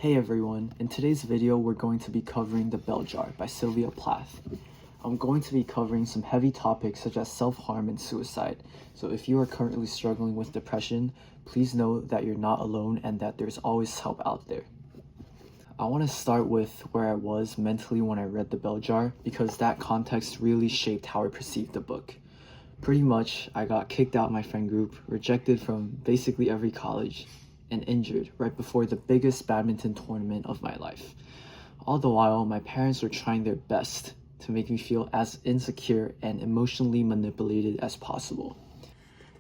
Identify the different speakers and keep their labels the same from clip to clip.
Speaker 1: Hey everyone, in today's video we're going to be covering the Belljar by Sylvia Plath. I'm going to be covering some heavy topics such as self-harm and suicide, so if you are currently struggling with depression, please know that you're not alone and that there's always help out there. I want to start with where I was mentally when I read the Belljar because that context really shaped how I perceived the book. Pretty much, I got kicked out my friend group, rejected from basically every college, and injured right before the biggest badminton tournament of my life. All the while, my parents were trying their best to make me feel as insecure and emotionally manipulated as possible.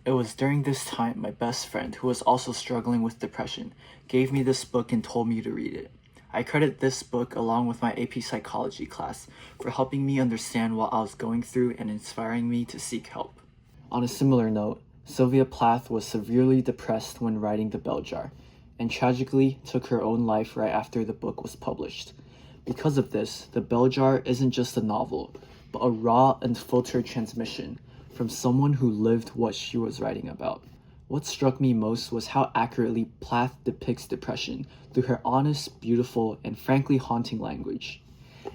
Speaker 1: It was during this time my best friend, who was also struggling with depression, gave me this book and told me to read it. I credit this book along with my AP Psychology class for helping me understand what I was going through and inspiring me to seek help. On a similar note, Sylvia Plath was severely depressed when writing the Belljar, and tragically took her own life right after the book was published. Because of this, the Belljar isn't just a novel, but a raw, unfiltered transmission from someone who lived what she was writing about. What struck me most was how accurately Plath depicts depression through her honest, beautiful, and frankly haunting language.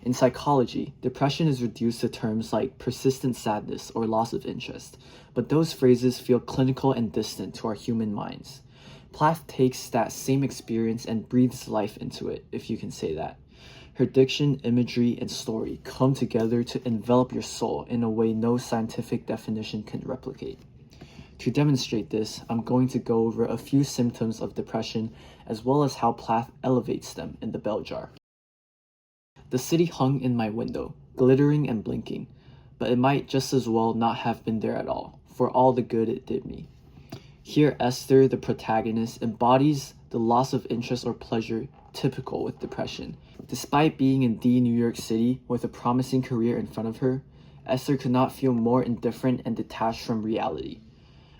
Speaker 1: In psychology, depression is reduced to terms like persistent sadness or loss of interest, but those phrases feel clinical and distant to our human minds. Plath takes that same experience and breathes life into it, if you can say that. Her diction, imagery, and story come together to envelop your soul in a way no scientific definition can replicate. To demonstrate this, I'm going to go over a few symptoms of depression as well as how Plath elevates them in the Belljar. The city hung in my window, glittering and blinking, but it might just as well not have been there at all, for all the good it did me. Here Esther, the protagonist, embodies the loss of interest or pleasure typical with depression. Despite being in New York City with a promising career in front of her, Esther could not feel more indifferent and detached from reality.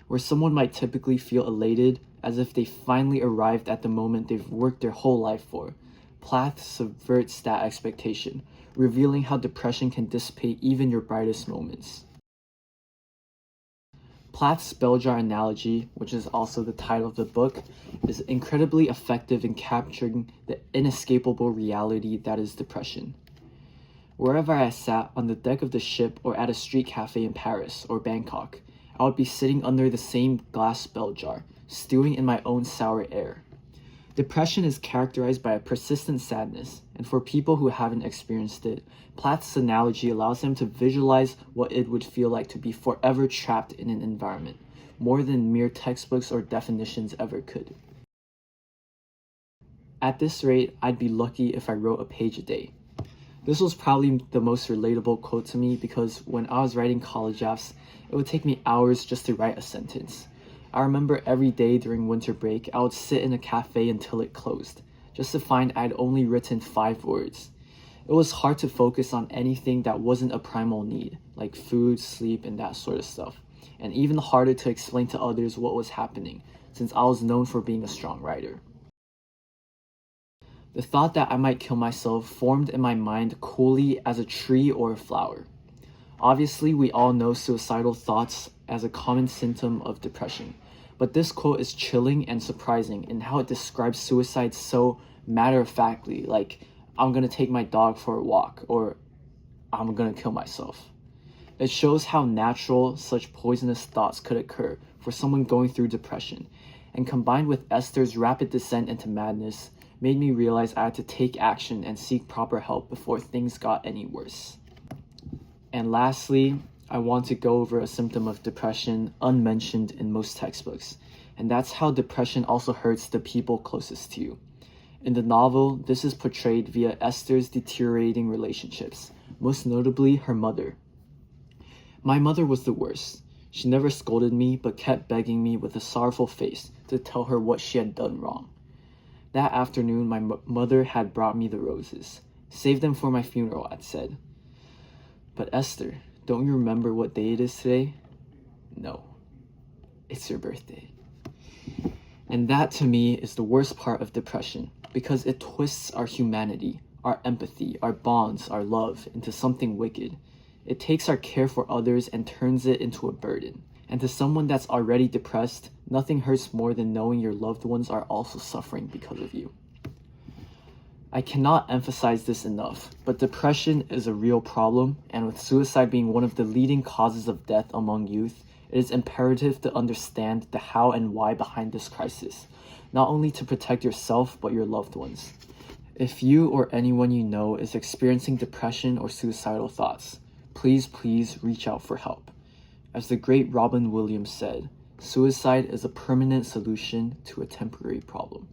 Speaker 1: Where someone might typically feel elated as if they finally arrived at the moment they've worked their whole life for, Plath subverts that expectation, revealing how depression can dissipate even your brightest moments. Plath's Belljar analogy, which is also the title of the book, is incredibly effective in capturing the inescapable reality that is depression. Wherever I sat, on the deck of the ship or at a street cafe in Paris or Bangkok, I would be sitting under the same glass Belljar, stewing in my own sour air. Depression is characterized by a persistent sadness, and for people who haven't experienced it, Plath's analogy allows them to visualize what it would feel like to be forever trapped in an environment, more than mere textbooks or definitions ever could. At this rate, I'd be lucky if I wrote a page a day. This was probably the most relatable quote to me because when I was writing college drafts, it would take me hours just to write a sentence. I remember every day during winter break, I would sit in a cafe until it closed, just to find I'd only written 5 words. It was hard to focus on anything that wasn't a primal need, like food, sleep, and that sort of stuff, and even harder to explain to others what was happening, since I was known for being a strong writer. The thought that I might kill myself formed in my mind coolly as a tree or a flower. Obviously, we all know suicidal thoughts as a common symptom of depression, but this quote is chilling and surprising in how it describes suicide so matter-of-factly, like, I'm gonna take my dog for a walk, or I'm gonna kill myself. It shows how natural such poisonous thoughts could occur for someone going through depression, and combined with Esther's rapid descent into madness, made me realize I had to take action and seek proper help before things got any worse. And lastly, I want to go over a symptom of depression unmentioned in most textbooks, and that's how depression also hurts the people closest to you. In the novel, this is portrayed via Esther's deteriorating relationships, most notably her mother. My mother was the worst. She never scolded me, but kept begging me with a sorrowful face to tell her what she had done wrong. That afternoon, my mother had brought me the roses. Save them for my funeral, I'd said. But Esther, don't you remember what day it is today? No, it's your birthday. And that to me is the worst part of depression because it twists our humanity, our empathy, our bonds, our love into something wicked. It takes our care for others and turns it into a burden. And to someone that's already depressed, nothing hurts more than knowing your loved ones are also suffering because of you. I cannot emphasize this enough, but depression is a real problem, and with suicide being one of the leading causes of death among youth, it is imperative to understand the how and why behind this crisis, not only to protect yourself but your loved ones. If you or anyone you know is experiencing depression or suicidal thoughts, please reach out for help. As the great Robin Williams said, suicide is a permanent solution to a temporary problem.